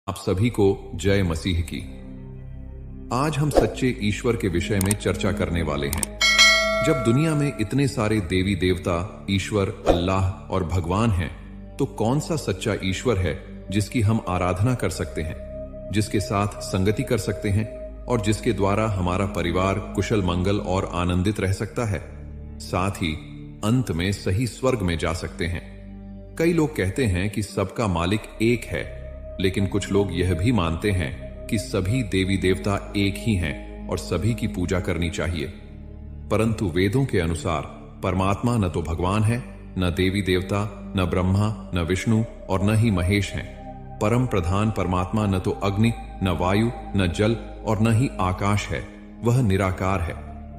आप सभी को जय मसीह की। आज हम सच्चे ईश्वर के विषय में चर्चा करने वाले हैं। जब दुनिया में इतने सारे देवी देवता, ईश्वर, अल्लाह और भगवान हैं, तो कौन सा सच्चा ईश्वर है जिसकी हम आराधना कर सकते हैं, जिसके साथ संगति कर सकते हैं और जिसके द्वारा हमारा परिवार कुशल मंगल और आनंदित रह सकता है, साथ ही अंत में सही स्वर्ग में जा सकते हैं। कई लोग कहते हैं कि सबका मालिक एक है, लेकिन कुछ लोग यह भी मानते हैं कि सभी देवी देवता एक ही हैं और सभी की पूजा करनी चाहिए। परंतु वेदों के अनुसार परमात्मा न तो भगवान है, न देवी देवता, न ब्रह्मा, न विष्णु और न ही महेश हैं। परम प्रधान परमात्मा न तो अग्नि, न वायु, न जल और न ही आकाश है, वह निराकार है।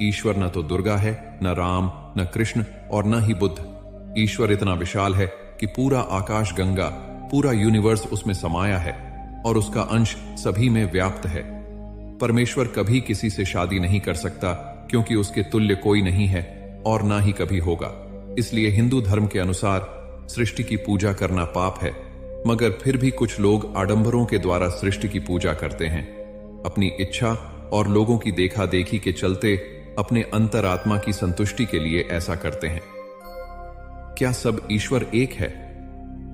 ईश्वर न तो दुर्गा है, न राम, न कृष्ण और न ही बुद्ध। ईश्वर इतना विशाल है कि पूरा आकाश गंगा, पूरा यूनिवर्स उसमें समाया है और उसका अंश सभी में व्याप्त है। परमेश्वर कभी किसी से शादी नहीं कर सकता, क्योंकि उसके तुल्य कोई नहीं है और ना ही कभी होगा। इसलिए हिंदू धर्म के अनुसार सृष्टि की पूजा करना पाप है, मगर फिर भी कुछ लोग आडंबरों के द्वारा सृष्टि की पूजा करते हैं। अपनी इच्छा और लोगों की देखा देखी के चलते अपने अंतरात्मा की संतुष्टि के लिए ऐसा करते हैं। क्या सब ईश्वर एक है?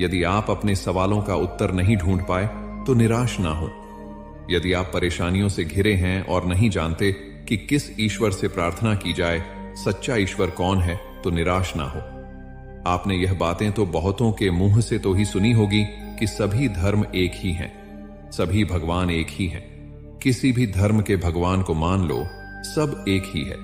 यदि आप अपने सवालों का उत्तर नहीं ढूंढ पाए तो निराश ना हो। यदि आप परेशानियों से घिरे हैं और नहीं जानते कि किस ईश्वर से प्रार्थना की जाए, सच्चा ईश्वर कौन है, तो निराश ना हो। आपने यह बातें तो बहुतों के मुंह से तो ही सुनी होगी कि सभी धर्म एक ही हैं, सभी भगवान एक ही हैं। किसी भी धर्म के भगवान को मान लो, सब एक ही है।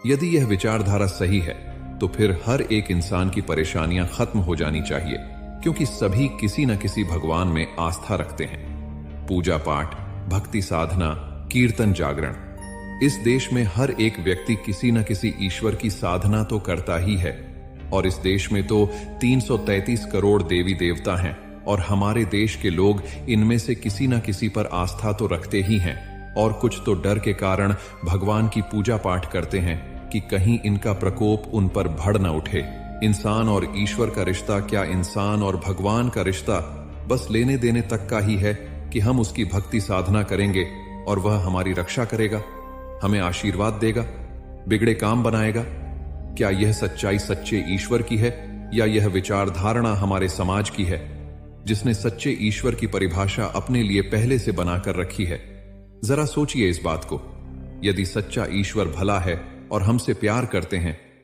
यदि यह विचारधारा सही है तो फिर हर एक इंसान की परेशानियां खत्म हो जानी चाहिए, क्योंकि सभी किसी न किसी भगवान में आस्था रखते हैं। पूजा पाठ, भक्ति साधना, कीर्तन, जागरण, इस देश में हर एक व्यक्ति किसी न किसी ईश्वर की साधना तो करता ही है। और इस देश में तो 333 करोड़ देवी देवता हैं और हमारे देश के लोग इनमें से किसी न किसी पर आस्था तो रखते ही हैं, और कुछ तो डर के कारण भगवान की पूजा पाठ करते हैं कि कहीं इनका प्रकोप उन पर भड़ न उठे। इंसान और ईश्वर का रिश्ता, क्या इंसान और भगवान का रिश्ता बस लेने देने तक का ही है कि हम उसकी भक्ति साधना करेंगे और वह हमारी रक्षा करेगा, हमें आशीर्वाद देगा, बिगड़े काम बनाएगा? क्या यह सच्चाई सच्चे ईश्वर की है, या यह विचारधारणा हमारे समाज की है, जिसने सच्चे ईश्वर की परिभाषा अपने लिए पहले से बनाकर रखी है? जरा सोचिए इस बात को। यदि सच्चा ईश्वर भला है और हमसे प्यार करते हैं,